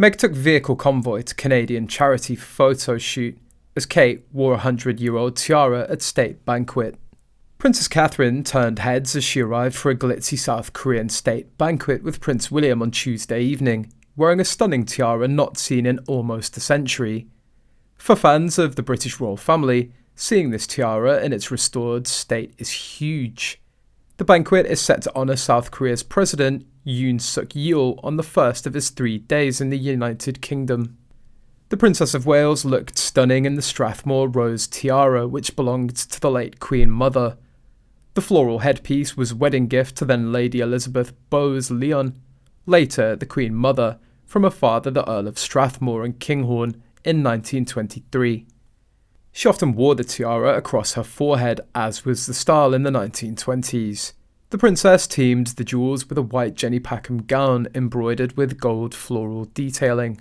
Meg took vehicle convoy to Canadian charity photo shoot as Kate wore a 100-year-old tiara at state banquet. Princess Catherine turned heads as she arrived for a glitzy South Korean state banquet with Prince William on Tuesday evening, wearing a stunning tiara not seen in almost a century. For fans of the British royal family, seeing this tiara in its restored state is huge. The banquet is set to honour South Korea's president, 100YearOld, on the first of his 3 days in the United Kingdom. The Princess of Wales looked stunning in the Strathmore rose tiara, which belonged to the late Queen Mother. The floral headpiece was a wedding gift to then Lady Elizabeth Bowes-Lyon, later the Queen Mother, from her father the Earl of Strathmore and Kinghorn in 1923. She often wore the tiara across her forehead, as was the style in the 1920s. The princess teamed the jewels with a white Jenny Packham gown embroidered with gold floral detailing.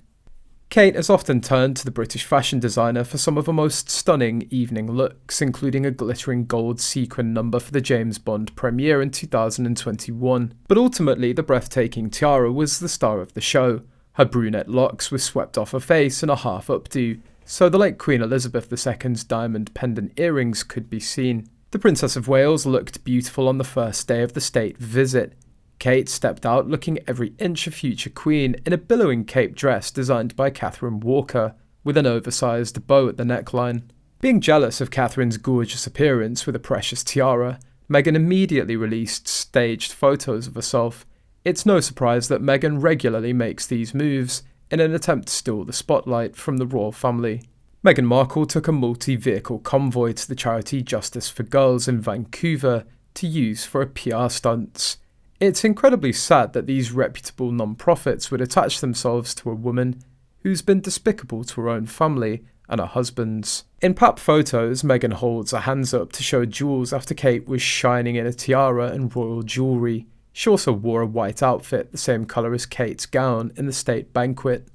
Kate has often turned to the British fashion designer for some of her most stunning evening looks, including a glittering gold sequin number for the James Bond premiere in 2021. But ultimately, the breathtaking tiara was the star of the show. Her brunette locks were swept off her face in a half updo, so the late Queen Elizabeth II's diamond pendant earrings could be seen. The Princess of Wales looked beautiful on the first day of the state visit. Kate stepped out looking every inch a future queen in a billowing cape dress designed by Catherine Walker, with an oversized bow at the neckline. Being jealous of Catherine's gorgeous appearance with a precious tiara, Meghan immediately released staged photos of herself. It's no surprise that Meghan regularly makes these moves in an attempt to steal the spotlight from the royal family. Meghan Markle took a multi-vehicle convoy to the charity Justice for Girls in Vancouver to use for her PR stunts. It's incredibly sad that these reputable non-profits would attach themselves to a woman who's been despicable to her own family and her husband's. In pap photos, Meghan holds her hands up to show jewels after Kate was shining in a tiara and royal jewellery. She also wore a white outfit, the same colour as Kate's gown in the state banquet.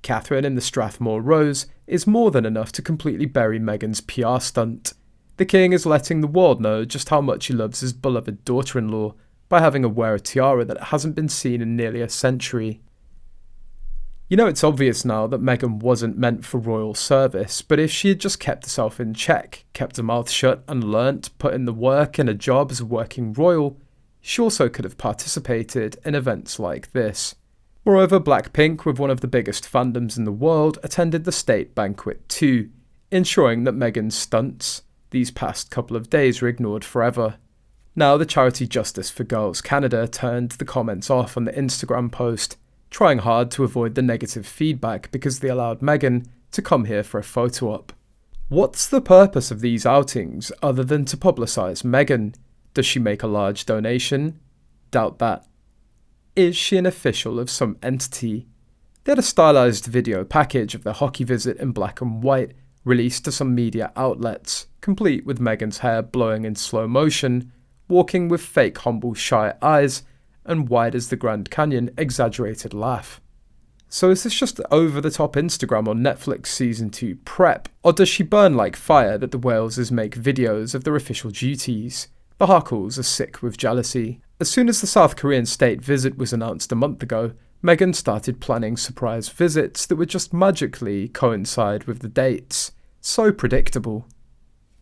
Catherine in the Strathmore rose is more than enough to completely bury Meghan's PR stunt. The king is letting the world know just how much he loves his beloved daughter-in-law by having her wear a tiara that hasn't been seen in nearly a century. You know, it's obvious now that Meghan wasn't meant for royal service, but if she had just kept herself in check, kept her mouth shut and learnt, put in the work in a job as a working royal, she also could have participated in events like this. Moreover, Blackpink, with one of the biggest fandoms in the world, attended the state banquet too, ensuring that Meghan's stunts these past couple of days were ignored forever. Now the charity Justice for Girls Canada turned the comments off on the Instagram post, trying hard to avoid the negative feedback because they allowed Meghan to come here for a photo op. What's the purpose of these outings other than to publicise Meghan? Does she make a large donation? Doubt that. Is she an official of some entity? They had a stylised video package of their hockey visit in black and white released to some media outlets, complete with Meghan's hair blowing in slow motion, walking with fake humble shy eyes, and wide as the Grand Canyon exaggerated laugh. So is this just over-the-top Instagram or Netflix Season 2 prep, or does she burn like fire that the Waleses make videos of their official duties? The Harkles are sick with jealousy. As soon as the South Korean state visit was announced a month ago, Meghan started planning surprise visits that would just magically coincide with the dates. So predictable.